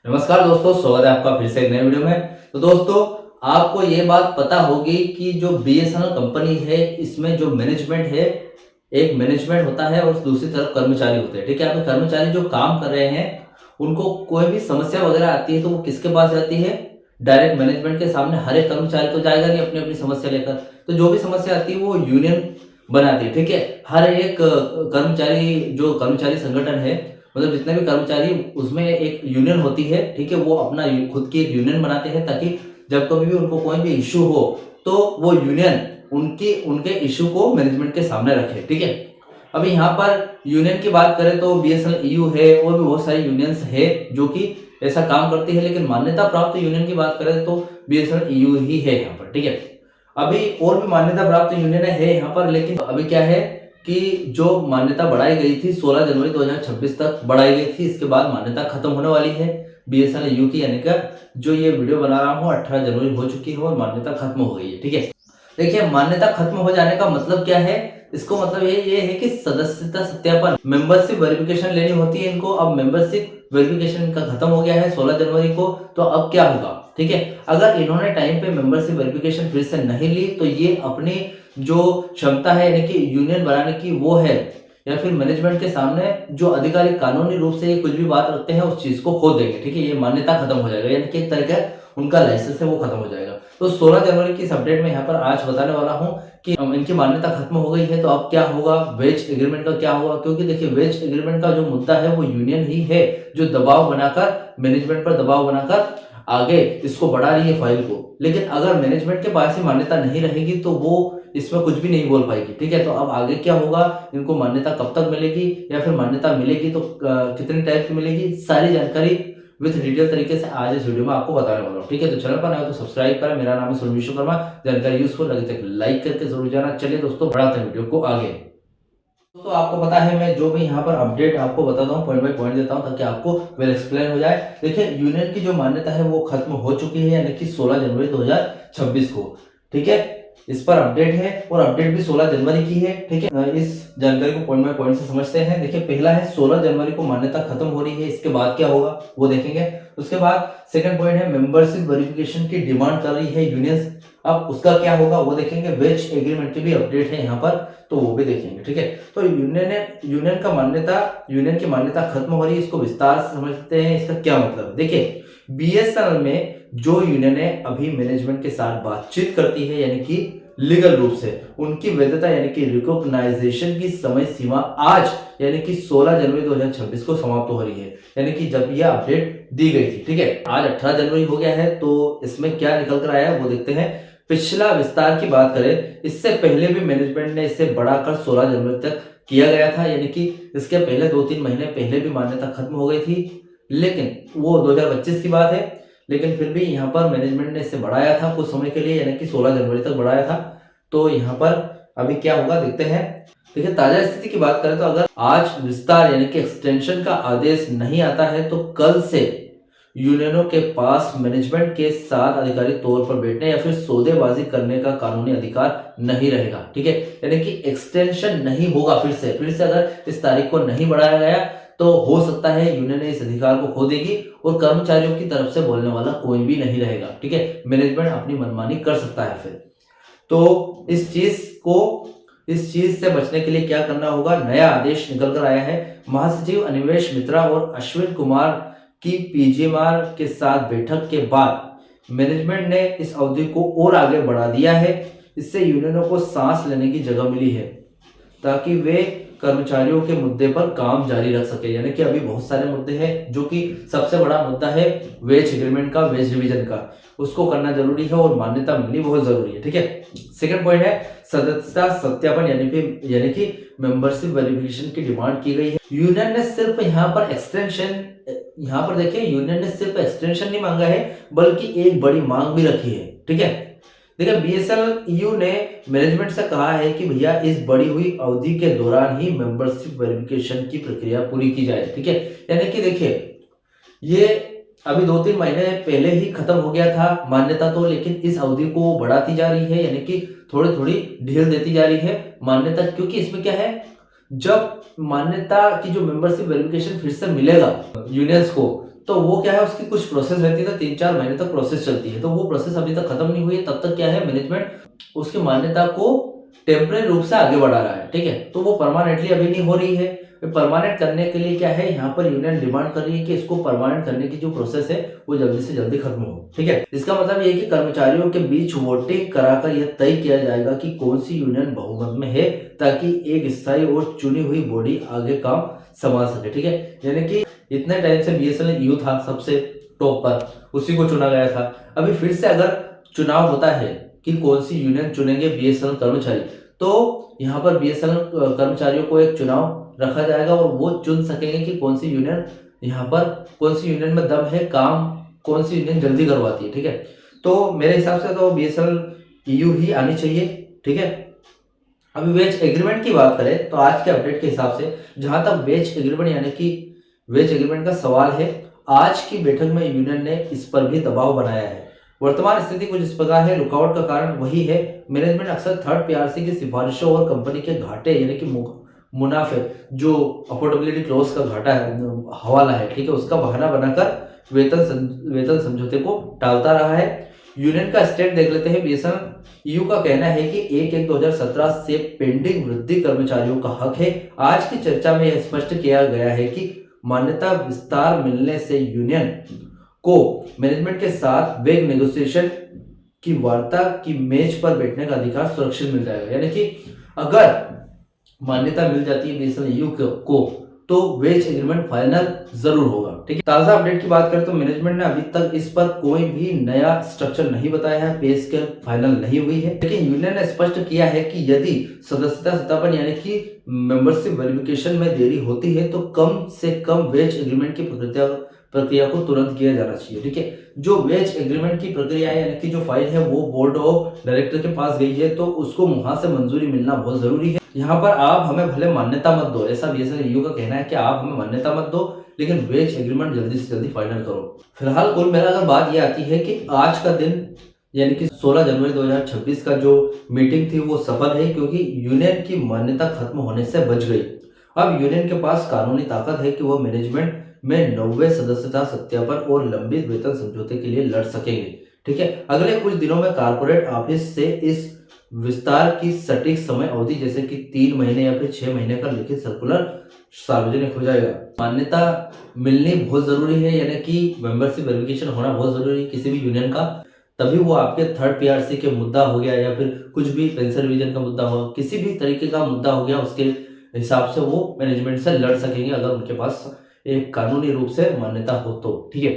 नमस्कार दोस्तों, स्वागत है आपका फिर से एक नए वीडियो में। तो दोस्तों, आपको ये बात पता होगी कि जो बीएसएनएल कंपनी है, इसमें जो मैनेजमेंट है, एक मैनेजमेंट होता है और दूसरी तरफ कर्मचारी होते हैं। ठीक है, अभी कर्मचारी जो काम कर रहे हैं, उनको कोई भी समस्या वगैरह आती है तो वो किसके पास जाती है? डायरेक्ट मैनेजमेंट के सामने। हर एक कर्मचारी तो जाएगा नहीं अपनी अपनी समस्या लेकर। तो जो भी समस्या आती है वो यूनियन बनाती है। ठीक है, हर एक कर्मचारी, जो कर्मचारी संगठन है, मतलब जितने भी कर्मचारी, उसमें एक यूनियन होती है। ठीक है, वो अपना खुद की एक यूनियन बनाते हैं ताकि जब कभी भी उनको कोई भी इश्यू हो तो वो यूनियन उनके इश्यू को मैनेजमेंट के सामने रखे। ठीक है, अभी यहाँ पर यूनियन की बात करें तो बीएसएनएल ईयू है और भी बहुत सारी यूनियंस है जो कि ऐसा काम करती है, लेकिन मान्यता प्राप्त यूनियन की बात करें तो बीएसएनएल ईयू ही है यहाँ पर। ठीक है, अभी और भी मान्यता प्राप्त यूनियन है यहाँ पर, लेकिन अभी क्या है कि जो मान्यता बढ़ाई गई थी 16 जनवरी 2026 तक बढ़ाई गई थी, इसके बाद मान्यता खत्म होने वाली है बीएसएनएल यू की। यानी कि जो ये वीडियो बना रहा हूँ 18 जनवरी हो चुकी है और मान्यता खत्म हो गई है। ठीक है, देखिए, मान्यता खत्म हो जाने का मतलब क्या है? इसको मतलब ये है कि सदस्यता सत्यापन, मेंबरशिप वेरिफिकेशन लेनी होती है इनको। अब मेंबरशिप वेरिफिकेशन का खत्म हो गया है 16 जनवरी को, तो अब क्या होगा? ठीक है, अगर इन्होंने टाइम पे मेंबरशिप वेरिफिकेशन फिर से नहीं ली तो ये अपनी जो क्षमता है, यानी कि यूनियन बनाने की, वो है, या फिर मैनेजमेंट के सामने जो अधिकारी कानूनी रूप से कुछ भी बात रखते हैं उस चीज को खो देंगे। ठीक है, ये मान्यता खत्म हो जाएगा, यानी कि एक तरह का उनका लाइसेंस है वो खत्म हो जाएगा। तो 16 जनवरी की इस अपडेट में यहाँ पर आज बताने वाला हूँ कि इनकी मान्यता खत्म हो गई है, तो अब क्या होगा? वेज एग्रीमेंट का क्या होगा? क्योंकि देखिए, वेज एग्रीमेंट का जो मुद्दा है वो यूनियन ही है जो दबाव बनाकर, मैनेजमेंट पर दबाव बनाकर आगे इसको बढ़ा रही है फाइल को। लेकिन अगर मैनेजमेंट के पास ही मान्यता नहीं रहेगी तो वो इसमें कुछ भी नहीं बोल पाएगी। ठीक है, तो अब आगे क्या होगा? इनको मान्यता कब तक मिलेगी, या फिर मान्यता मिलेगी तो कितने टाइप की मिलेगी? सारी जानकारी विथ डिटेल तरीके से आज इस वीडियो में आपको बताने वाला हूँ। ठीक है, तो चैनल पर नए हो तो सब्सक्राइब करें। मेरा नाम है सुनील विश्वकर्मा। जानकारी यूजफुल लगे तो लाइक करके जरूर जाना। चलिए दोस्तों, बढ़ाते हैं वीडियो को आगे। दोस्तों, आपको पता है, मैं जो भी यहाँ पर अपडेट आपको बताता हूँ, पॉइंट बाय पॉइंट देता हूँ ताकि आपको वेल एक्सप्लेन हो जाए। देखिए, यूनियन की जो मान्यता है वो खत्म हो चुकी है, यानी कि 16 जनवरी 2026 को। ठीक है, इस पर अपडेट है और अपडेट भी 16 जनवरी की है। ठीक है, इस जानकारी को पॉइंट बाय पॉइंट से समझते हैं। देखिए, पहला है 16 जनवरी को मान्यता खत्म हो रही है, इसके बाद क्या होगा वो देखेंगे। उसके बाद सेकंड पॉइंट है मेंबरशिप वेरिफिकेशन की डिमांड कर रही है यूनियंस, अब उसका क्या होगा वो देखेंगे। वेज एग्रीमेंट की भी अपडेट है यहाँ पर, तो वो भी देखेंगे। ठीक है, तो यूनियन की मान्यता खत्म हो रही है, इसको विस्तार से समझते हैं। इसका क्या मतलब है? देखिए, बीएसएनएल में जो यूनियन है अभी मैनेजमेंट के साथ बातचीत करती है, यानी कि लीगल रूप से उनकी वैधता यानी कि रिकॉग्नाइजेशन की समय सीमा आज यानी कि 16 जनवरी 2026 को समाप्त हो रही है, यानी कि जब यह अपडेट दी गई थी। ठीक है, आज 18 जनवरी हो गया है, तो इसमें क्या निकल कर आया है वो देखते हैं। पिछला विस्तार की बात करें, इससे पहले भी मैनेजमेंट ने इसे बढ़ाकर 16 जनवरी तक किया गया था, यानी कि इसके पहले 2-3 महीने पहले भी मान्यता खत्म हो गई थी, लेकिन वो 2025 की बात है। लेकिन फिर भी यहाँ पर मैनेजमेंट ने इसे बढ़ाया था कुछ समय के लिए, यानी कि 16 जनवरी तक बढ़ाया था। तो यहाँ पर अभी क्या होगा देखते हैं। देखिए, ताजा स्थिति की बात करें तो अगर आज विस्तार यानी कि एक्सटेंशन का आदेश नहीं आता है तो कल से यूनियनों के पास मैनेजमेंट के साथ आधिकारिक तौर पर बैठने या फिर सौदेबाजी करने का कानूनी अधिकार नहीं रहेगा। ठीक है, यानी कि एक्सटेंशन नहीं होगा। फिर से अगर इस तारीख को नहीं बढ़ाया गया तो हो सकता है यूनियन इस अधिकार को खो देगी और कर्मचारियों की तरफ से बोलने वाला कोई भी नहीं रहेगा। ठीक है, मैनेजमेंट अपनी मनमानी कर सकता है फिर। तो इस चीज से बचने के लिए क्या करना होगा? नया आदेश निकल कर आया है। महासचिव अनिमेश मित्रा और अश्विन कुमार की पीजीएमआर के साथ बैठक के बाद मैनेजमेंट ने इस अवधि को और आगे बढ़ा दिया है। इससे यूनियनों को सांस लेने की जगह मिली है ताकि वे कर्मचारियों के मुद्दे पर काम जारी रख सके। यानी कि अभी बहुत सारे मुद्दे हैं, जो कि सबसे बड़ा मुद्दा है वेज एग्रीमेंट का, वेज रिवीजन का, उसको करना जरूरी है और मान्यता मिलनी बहुत जरूरी है। ठीक है, सेकंड पॉइंट है सदस्यता सत्यापन यानी कि मेंबरशिप वेरिफिकेशन की डिमांड की गई है। यूनियन ने सिर्फ यहाँ पर देखिए, यूनियन ने सिर्फ एक्सटेंशन नहीं मांगा है बल्कि एक बड़ी मांग भी रखी है। ठीक है, देखिए, बीएसएनएल ने मैनेजमेंट से कहा है कि भैया इस बढ़ी हुई अवधि के दौरान ही मेंबरशिप वेरिफिकेशन की प्रक्रिया पूरी की जाए। ठीक है, यानी कि देखिए, ये अभी 2-3 महीने पहले ही खत्म हो गया था मान्यता तो, लेकिन इस अवधि को बढ़ाती जा रही है, यानी कि थोड़ी थोड़ी ढील देती जा रही है मान्यता। क्योंकि इसमें क्या है, जब मान्यता की जो मेंबरशिप वेरिफिकेशन फिर से मिलेगा यूनियंस को, तो वो क्या है, उसकी कुछ प्रोसेस रहती है, तो 3-4 महीने तक प्रोसेस चलती है। तो वो प्रोसेस अभी तक खत्म नहीं हुई है, तब तक क्या है, मैनेजमेंट उसकी मान्यता को टेम्परेरी रूप से आगे बढ़ा रहा है। ठीक है, तो वो परमानेंटली अभी नहीं हो रही है। परमानेंट करने के लिए क्या है, यहाँ पर यूनियन डिमांड कर रही है कि इसको परमानेंट करने की जो प्रोसेस है वो जल्दी से जल्दी खत्म हो। ठीक है, इसका मतलब ये है कि कर्मचारियों के बीच वोटिंग कराकर यह तय किया जाएगा कि कौन सी यूनियन बहुमत में है, ताकि एक स्थायी और चुनी हुई बॉडी आगे काम संभाल सके। ठीक है, यानी कि इतने टाइम से बीएसएनएल ईयू था सबसे टॉप पर, उसी को चुना गया था। अभी फिर से अगर चुनाव होता है कि कौन सी यूनियन चुनेंगे बीएसएनएल कर्मचारी, तो यहाँ पर बीएसएनएल कर्मचारियों को एक चुनाव रखा जाएगा और वो चुन सकेंगे कि कौन सी यूनियन यहाँ पर, कौन सी यूनियन में दम है, काम कौन सी यूनियन जल्दी करवाती है। ठीक है, तो मेरे हिसाब से तो बीएसएनएल ईयू ही आनी चाहिए। ठीक है, अभी वेज एग्रीमेंट की बात करें तो आज के अपडेट के हिसाब से जहां तक वेज एग्रीमेंट यानी कि वेज एग्रीमेंट का सवाल है, आज की बैठक में यूनियन ने इस पर भी दबाव बनाया है। वर्तमान स्थिति कुछ इस प्रकार है, रुकावट का कारण वही है, मैनेजमेंट अक्सर थर्ड पीआरसी की सिफारिशों और कंपनी के घाटे यानी कि मुनाफे, जो अफोर्डेबिलिटी क्लॉज का घाटा है, हवाला है, ठीक है, उसका बहाना बनाकर वेतन समझौते को टालता रहा है। यूनियन का स्टेट देख लेते हैं। बीएसएनएल ईयू का कहना है कि 1/1/2017 से पेंडिंग वृद्धि कर्मचारियों का हक है। आज की चर्चा में यह स्पष्ट किया गया है कि मान्यता विस्तार मिलने से यूनियन को मैनेजमेंट के साथ वेग नेगोशिएशन की वार्ता की मेज पर बैठने का अधिकार सुरक्षित मिल जाएगा। यानी कि अगर मान्यता मिल जाती है बीएसएनएल ईयू को तो वेज एग्रीमेंट फाइनल जरूर होगा। ठीक है, ताजा अपडेट की बात करें तो मैनेजमेंट ने अभी तक इस पर कोई भी नया स्ट्रक्चर नहीं बताया है, पे स्केल फाइनल नहीं हुई है, लेकिन यूनियन ने स्पष्ट किया है कि यदि सदस्यता सत्यापन यानी कि मेंबरशिप वेरिफिकेशन में देरी होती है तो कम से कम वेज एग्रीमेंट की प्रक्रिया को तुरंत किया जाना चाहिए। ठीक है, जो वेज एग्रीमेंट की प्रक्रिया है यानी कि जो फाइल है वो बोर्ड ऑफ डायरेक्टर के पास गई है, तो उसको वहां से मंजूरी मिलना बहुत जरूरी है। यहाँ पर आप हमें भले मान्यता मत दो, ऐसा बीएसएनएल ईयू का कहना है कि आप हमें मान्यता मत दो, लेकिन वेज एग्रीमेंट जल्दी से जल्दी फाइनल करो। फिलहाल कुल मिलाकर बात यह आती है कि आज का दिन यानी कि 16 जनवरी 2026 का जो मीटिंग थी वो सफल है, क्योंकि यूनियन की मान्यता खत्म होने से बच गई। अब यूनियन के पास कानूनी ताकत है कि वह मैनेजमेंट में 90 सदस्यता सत्यापन और लंबित वेतन समझौते के लिए लड़ सकेंगे। ठीक है, अगले कुछ दिनों में कारपोरेट ऑफिस से इस विस्तार की सटीक समय अवधि जैसे कि 3 महीने या फिर 6 महीने का लिखित सर्कुलर सार्वजनिक हो जाएगा। मान्यता मिलनी बहुत जरूरी है, यानी कि मेंबरशिप वेरिफिकेशन होना बहुत जरूरी है किसी भी यूनियन का, तभी वो आपके थर्ड पीआरसी के मुद्दा हो गया या फिर कुछ भी पेंशन रिवीजन का मुद्दा हो, किसी भी तरीके का मुद्दा हो गया, उसके हिसाब से वो मैनेजमेंट से लड़ सकेंगे अगर उनके पास एक कानूनी रूप से मान्यता हो तो। ठीक है,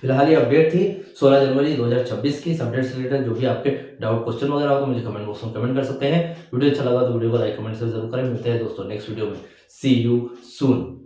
फिलहाल ये अपडेट थी 16 जनवरी 2026 की। इस अपडेट से रिलेटेड जो भी आपके डाउट क्वेश्चन वगैरह हो तो मुझे कमेंट बॉक्स में कमेंट कर सकते हैं। वीडियो अच्छा लगा तो वीडियो को लाइक कमेंट से जरूर करें। मिलते हैं दोस्तों नेक्स्ट वीडियो में। सी यू सून।